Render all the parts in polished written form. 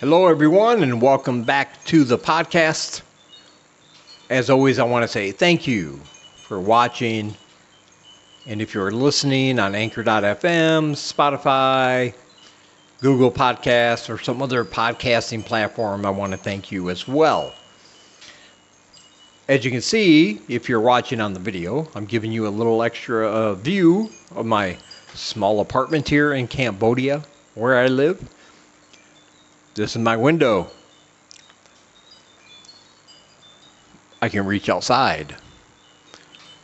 Hello, everyone, and welcome back to the podcast. As always, I want to say thank you for watching. And if you're listening on Anchor.fm, Spotify, Google Podcasts, or some other podcasting platform, I want to thank you as well. As you can see, if you're watching on the video, I'm giving you a little extra view of my small apartment here in Cambodia, where I live. This is my window. I can reach outside.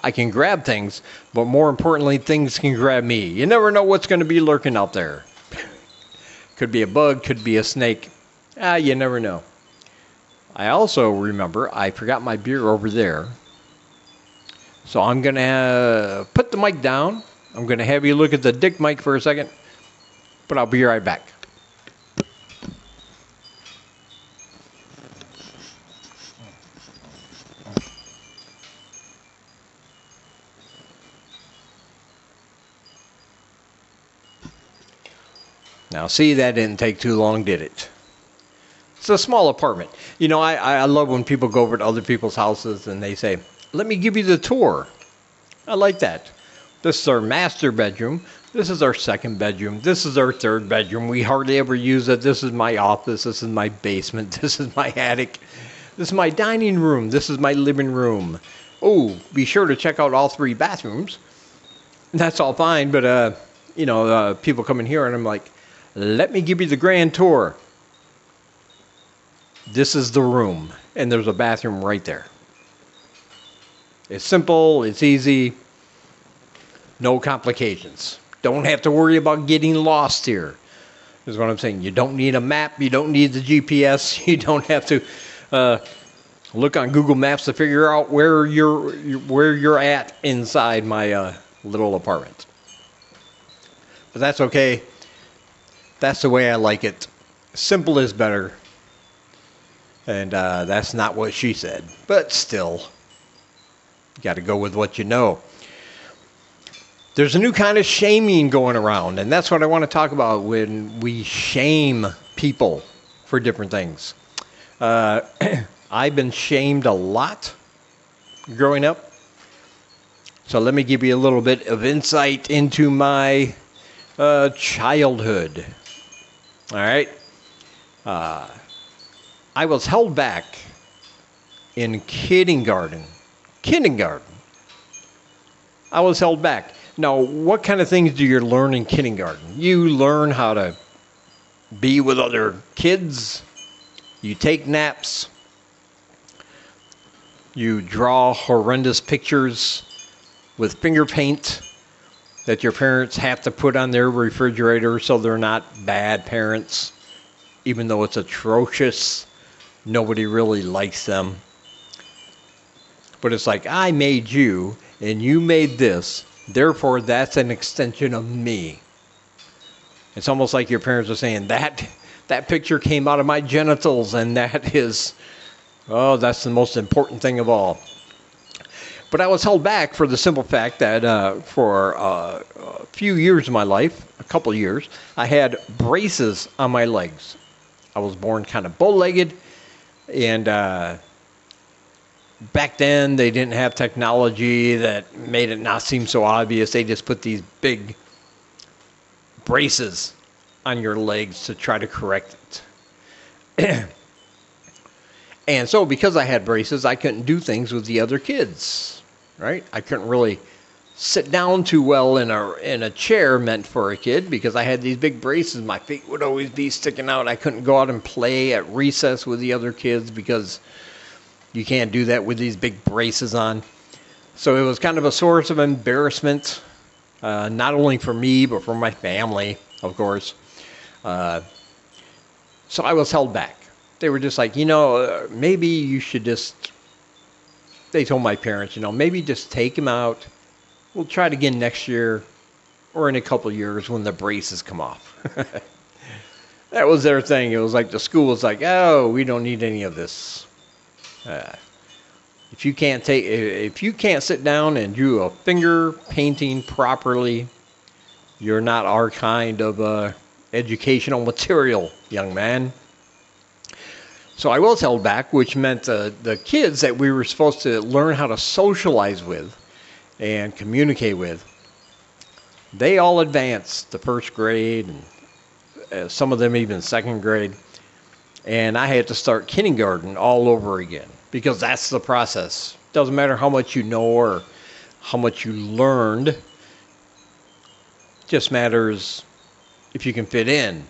I can grab things, but more importantly, things can grab me. You never know what's going to be lurking out there. Could be a bug, could be a snake. You never know. I also remember I forgot my beer over there. So I'm going to put the mic down. I'm going to have you look at the dick mic for a second, but I'll be right back. Now, see, that didn't take too long, did it? It's a small apartment. You know, I love when people go over to other people's houses and they say, let me give you the tour. I like that. This is our master bedroom. This is our second bedroom. This is our third bedroom. We hardly ever use it. This is my office. This is my basement. This is my attic. This is my dining room. This is my living room. Oh, be sure to check out all three bathrooms. That's all fine, but, people come in here and I'm like, let me give you the grand tour. This is the room, and there's a bathroom right there. It's simple, it's easy, no complications. Don't have to worry about getting lost here, is what I'm saying. You don't need a map, you don't need the GPS, you don't have to look on Google Maps to figure out where you're at inside my little apartment. But that's okay. That's the way I like it. Simple is better. And that's not what she said. But still, you got to go with what you know. There's a new kind of shaming going around. And that's what I want to talk about when we shame people for different things. I've been shamed a lot growing up. So let me give you a little bit of insight into my childhood. All right. I was held back in kindergarten. I was held back. Now, what kind of things do you learn in kindergarten? You learn how to be with other kids. You take naps. You draw horrendous pictures with finger paint that your parents have to put on their refrigerator so they're not bad parents. Even though it's atrocious, nobody really likes them. But it's like, I made you, and you made this, therefore that's an extension of me. It's almost like your parents are saying, that picture came out of my genitals, and that's the most important thing of all. But I was held back for the simple fact that for a few years of my life, a couple of years, I had braces on my legs. I was born kind of bow-legged, and back then they didn't have technology that made it not seem so obvious. They just put these big braces on your legs to try to correct it. And so because I had braces, I couldn't do things with the other kids, right? I couldn't really sit down too well in a chair meant for a kid because I had these big braces. My feet would always be sticking out. I couldn't go out and play at recess with the other kids because you can't do that with these big braces on. So it was kind of a source of embarrassment, not only for me, but for my family, of course. So I was held back. They were just like, maybe you should just, they told my parents, maybe just take him out. We'll try it again next year or in a couple of years when the braces come off. That was their thing. It was like the school was like, oh, we don't need any of this. If you can't sit down and do a finger painting properly, you're not our kind of educational material, young man. So I was held back, which meant the kids that we were supposed to learn how to socialize with and communicate with, they all advanced to first grade, and some of them even second grade. And I had to start kindergarten all over again, because that's the process. Doesn't matter how much you know or how much you learned. Just matters if you can fit in.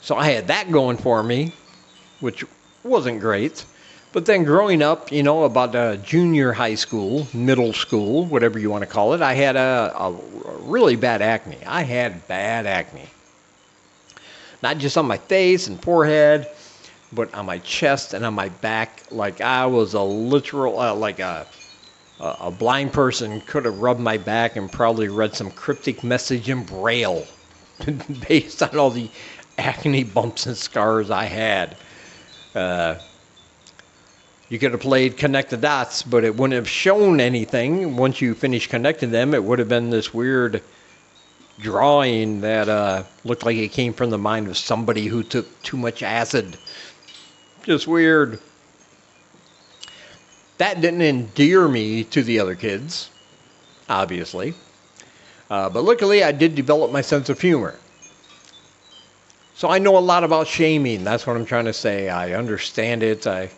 So I had that going for me, which wasn't great. But then growing up, about junior high school, middle school, whatever you want to call it, I had a really bad acne. I had bad acne. Not just on my face and forehead, but on my chest and on my back. Like I was a literal, like a blind person could have rubbed my back and probably read some cryptic message in Braille based on all the acne bumps and scars I had. You could have played connect the dots, but it wouldn't have shown anything. Once you finished connecting them, it would have been this weird drawing that looked like it came from the mind of somebody who took too much acid. Just weird. That didn't endear me to the other kids, obviously. But luckily, I did develop my sense of humor. So I know a lot about shaming. That's what I'm trying to say. I understand it. I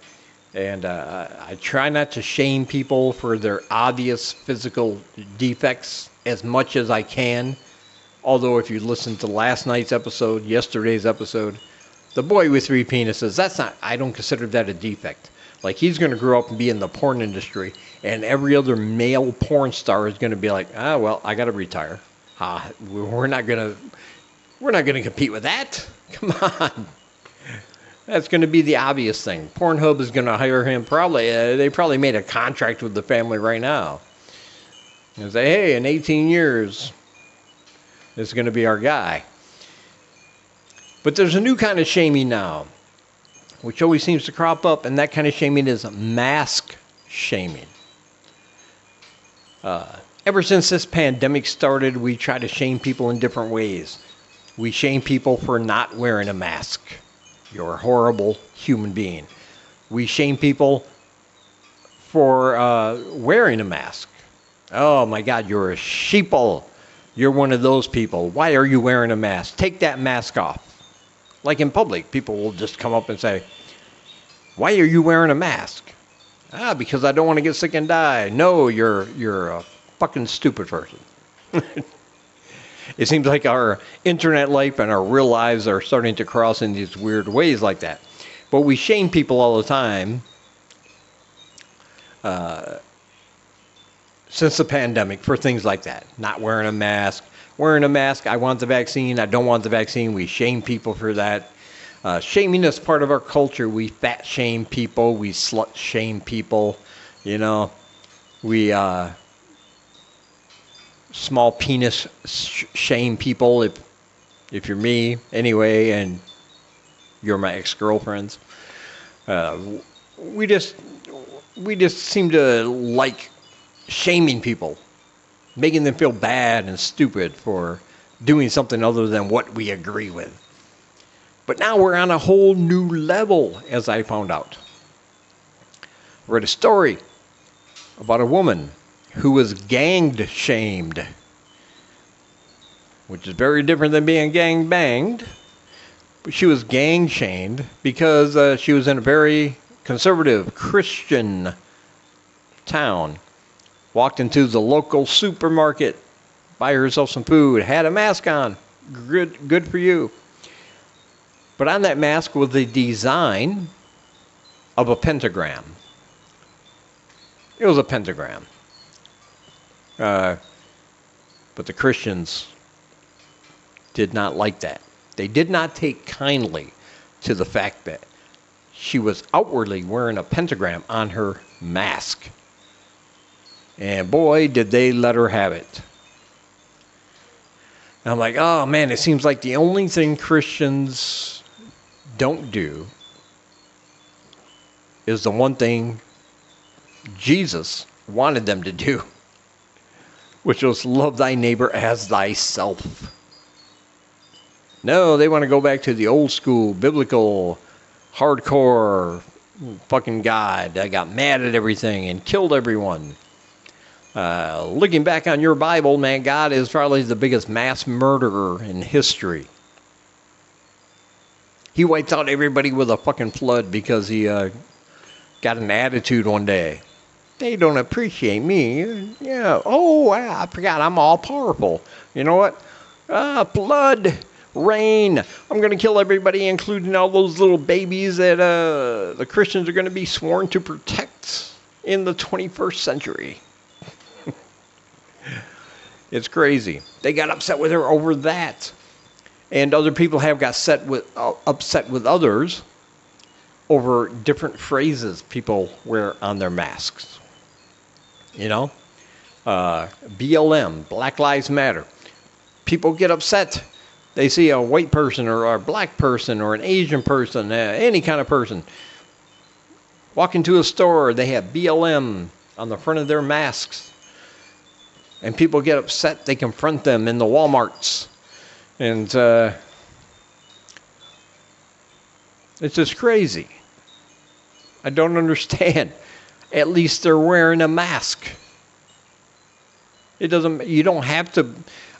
try not to shame people for their obvious physical defects as much as I can. Although if you listen to last night's episode, yesterday's episode, the boy with 3 penises, I don't consider that a defect. Like, he's going to grow up and be in the porn industry, and every other male porn star is going to be like, well, I got to retire. We're not going to compete with that. Come on. That's going to be the obvious thing. Pornhub is going to hire him. They probably made a contract with the family right now. And say, hey, in 18 years, this is going to be our guy. But there's a new kind of shaming now, which always seems to crop up, and that kind of shaming is mask shaming. Ever since this pandemic started, we try to shame people in different ways. We shame people for not wearing a mask. You're a horrible human being. We shame people for wearing a mask. Oh my God, you're a sheeple. You're one of those people. Why are you wearing a mask? Take that mask off. Like in public, people will just come up and say, why are you wearing a mask? Because I don't want to get sick and die. No, you're a fucking stupid person. It seems like our internet life and our real lives are starting to cross in these weird ways like that. But we shame people all the time since the pandemic for things like that. Not wearing a mask. Wearing a mask, I want the vaccine, I don't want the vaccine. We shame people for that. Shaming is part of our culture. We fat shame people. We slut shame people. We small penis shame people if you're me anyway, and you're my ex-girlfriends. We just seem to like shaming people, making them feel bad and stupid for doing something other than what we agree with. But now we're on a whole new level, as I found out. I read a story about a woman who was gang shamed, which is very different than being gang banged. But she was gang shamed because she was in a very conservative Christian town. Walked into the local supermarket, buy herself some food, had a mask on. Good for you. But on that mask was the design of a pentagram. It was a pentagram. But the Christians did not like that. They did not take kindly to the fact that she was outwardly wearing a pentagram on her mask. And boy, did they let her have it. And I'm like, oh man, it seems like the only thing Christians don't do is the one thing Jesus wanted them to do, which was love thy neighbor as thyself. No, they want to go back to the old school biblical hardcore fucking God that got mad at everything and killed everyone. Looking back on your Bible, man, God is probably the biggest mass murderer in history. He wiped out everybody with a fucking flood because he got an attitude one day. They don't appreciate me. Yeah. Oh, I forgot I'm all powerful. You know what? Flood, rain. I'm going to kill everybody, including all those little babies that the Christians are going to be sworn to protect in the 21st century. It's crazy. They got upset with her over that. And other people have got upset with others over different phrases people wear on their masks. You know? BLM, Black Lives Matter. People get upset. They see a white person or a black person or an Asian person, any kind of person, walk into a store, they have BLM on the front of their masks. And people get upset. They confront them in the Walmarts. And it's just crazy. I don't understand. At least they're wearing a mask. You don't have to.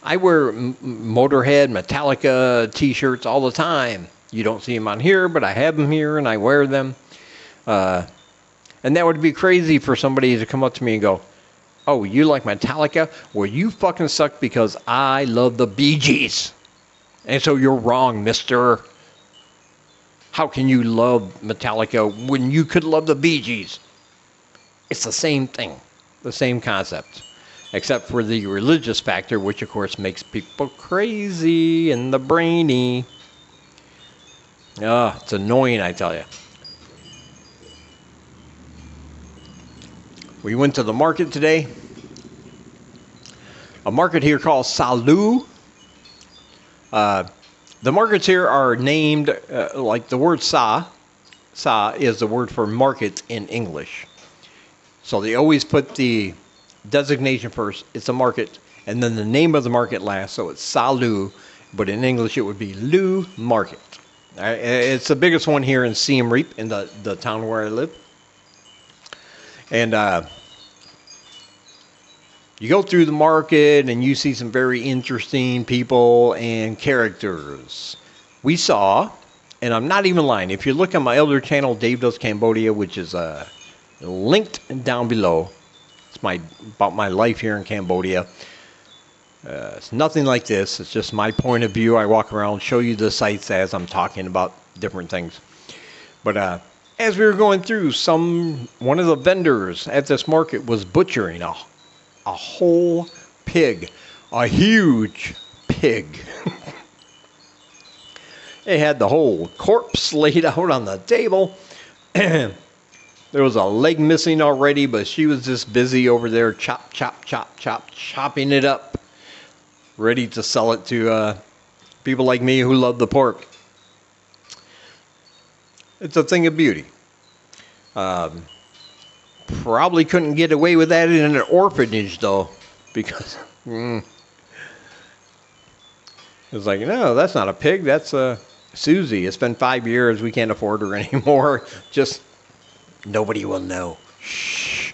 I wear Motorhead, Metallica t-shirts all the time. You don't see them on here, but I have them here and I wear them. And that would be crazy for somebody to come up to me and go, "Oh, you like Metallica? Well, you fucking suck because I love the Bee Gees. And so you're wrong, mister. How can you love Metallica when you could love the Bee Gees?" It's the same thing, the same concept, except for the religious factor, which of course makes people crazy and the brainy. It's annoying, I tell you. We went to the market today. A market here called Salu. The markets here are named like the word sa. Sa is the word for market in English. So they always put the designation first. It's a market, and then the name of the market last. So it's Salu, but in English it would be Lu Market. It's the biggest one here in Siem Reap, in the town where I live. And you go through the market and you see some very interesting people and characters. We saw, and I'm not even lying, if you look on my other channel, Dave Does Cambodia, which is linked down below. It's about my life here in Cambodia. It's nothing like this. It's just my point of view. I walk around, show you the sights as I'm talking about different things. But as we were going through, one of the vendors at this market was butchering a whole pig, a huge pig. It had the whole corpse laid out on the table. There was a leg missing already, but she was just busy over there chopping it up, ready to sell it to people like me who love the pork. It's a thing of beauty. Probably couldn't get away with that in an orphanage, though, because it's like, no, that's not a pig. That's Susie. It's been 5 years. We can't afford her anymore. Just nobody will know. Shh.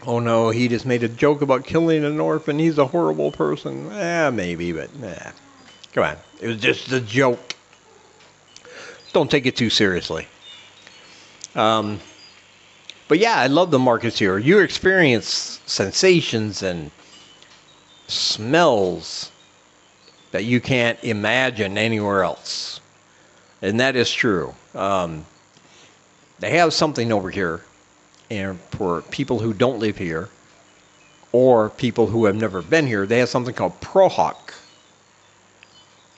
Oh, no, he just made a joke about killing an orphan. He's a horrible person. Maybe, but come on. It was just a joke. Don't take it too seriously. But yeah, I love the markets here. You experience sensations and smells that you can't imagine anywhere else. And that is true. They have something over here, and for people who don't live here, or people who have never been here, they have something called Prohawk.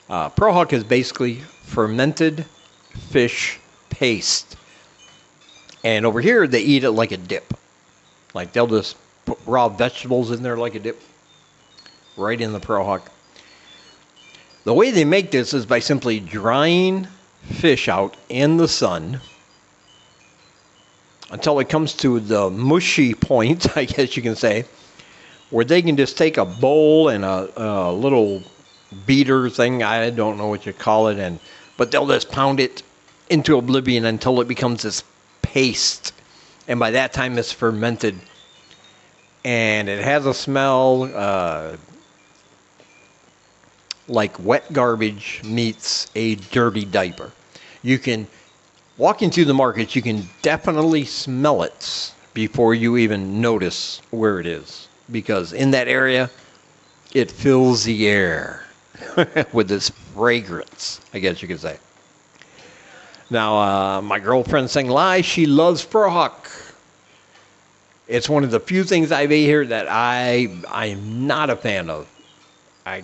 Prohawk is basically fermented fish paste. And over here, they eat it like a dip. Like they'll just put raw vegetables in there like a dip. Right in the Prohawk. The way they make this is by simply drying fish out in the sun until it comes to the mushy point, I guess you can say, where they can just take a bowl and a little beater thing. I don't know what you call it, but they'll just pound it into oblivion until it becomes this paste. And by that time, it's fermented. And it has a smell like wet garbage meets a dirty diaper. You can, walking through the markets, you can definitely smell it before you even notice where it is. Because in that area, it fills the air with this fragrance, I guess you could say. Now, my girlfriend saying lies, she loves Prohawk. It's one of the few things I've ate here that I'm not a fan of. I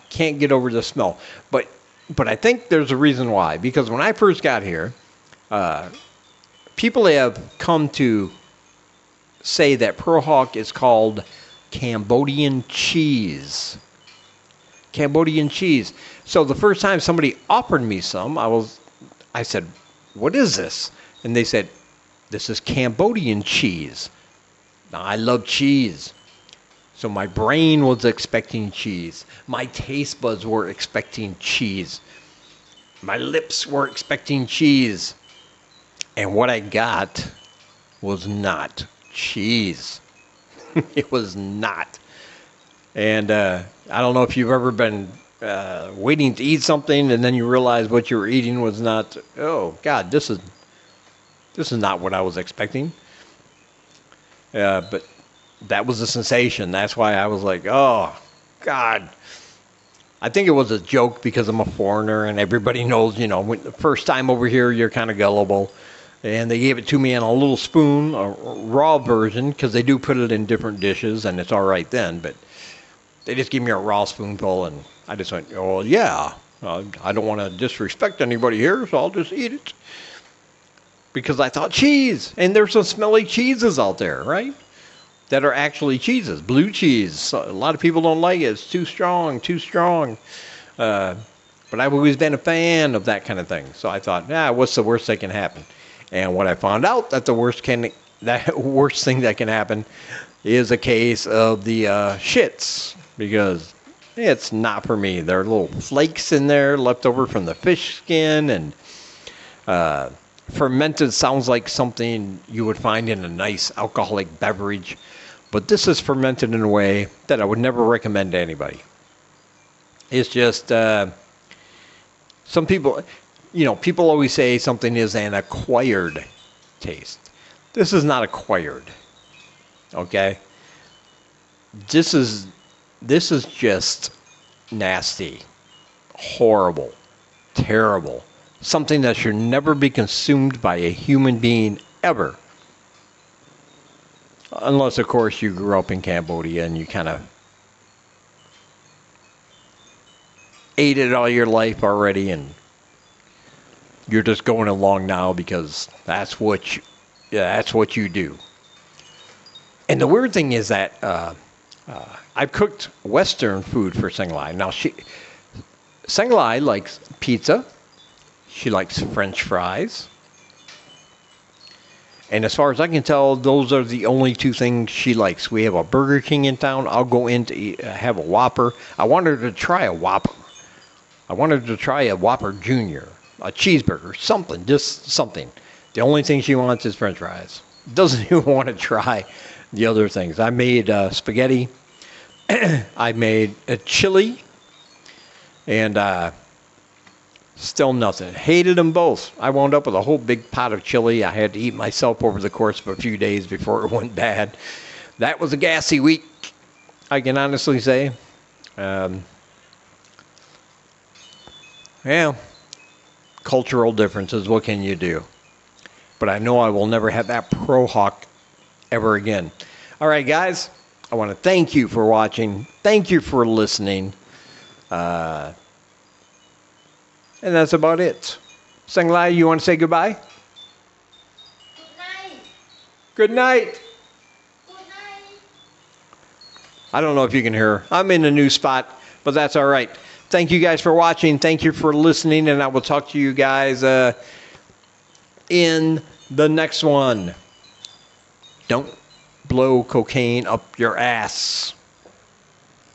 can't get over the smell. But I think there's a reason why. Because when I first got here, people have come to say that Prohawk is called Cambodian cheese. Cambodian cheese. So the first time somebody offered me some, I said, "What is this?" And they said, "This is Cambodian cheese." Now, I love cheese. So my brain was expecting cheese. My taste buds were expecting cheese. My lips were expecting cheese. And what I got was not cheese. It was not. And I don't know if you've ever been waiting to eat something and then you realize what you were eating was not, oh, God, this is not what I was expecting. But that was a sensation. That's why I was like, oh, God. I think it was a joke because I'm a foreigner and everybody knows, when the first time over here, you're kind of gullible. And they gave it to me in a little spoon, a raw version, because they do put it in different dishes, and it's all right then. But they just gave me a raw spoonful, and I just went, oh, yeah. I don't want to disrespect anybody here, so I'll just eat it. Because I thought cheese, and there's some smelly cheeses out there, right? That are actually cheeses, blue cheese. So a lot of people don't like it. It's too strong. But I've always been a fan of that kind of thing. So I thought, what's the worst that can happen? And what I found out that the worst thing that can happen is a case of the shits, because it's not for me. There are little flakes in there left over from the fish skin, and fermented sounds like something you would find in a nice alcoholic beverage, but this is fermented in a way that I would never recommend to anybody. It's just some people, people always say something is an acquired taste. This is not acquired. Okay? This is just nasty, horrible, terrible. Something that should never be consumed by a human being ever. Unless, of course, you grew up in Cambodia and you kind of ate it all your life already and you're just going along now because that's what you do. And the weird thing is that I've cooked Western food for Senglai. Now, Senglai likes pizza. She likes French fries. And as far as I can tell, those are the only two things she likes. We have a Burger King in town. I'll go in to have a Whopper. I want her to try a Whopper. I want her to try a Whopper Jr., a cheeseburger, something, just something. The only thing she wants is French fries. Doesn't even want to try the other things. I made spaghetti. I made a chili. And still nothing. Hated them both. I wound up with a whole big pot of chili I had to eat myself over the course of a few days before it went bad. That was a gassy week, I can honestly say. Cultural differences, what can you do? But I know I will never have that Prohawk ever again. All right, guys, I want to thank you for watching. Thank you for listening. And that's about it. Senglai, you want to say goodbye? Good night. Good night. Good night. I don't know if you can hear her. I'm in a new spot, but that's all right. Thank you guys for watching. Thank you for listening, and I will talk to you guys in the next one. Don't blow cocaine up your ass.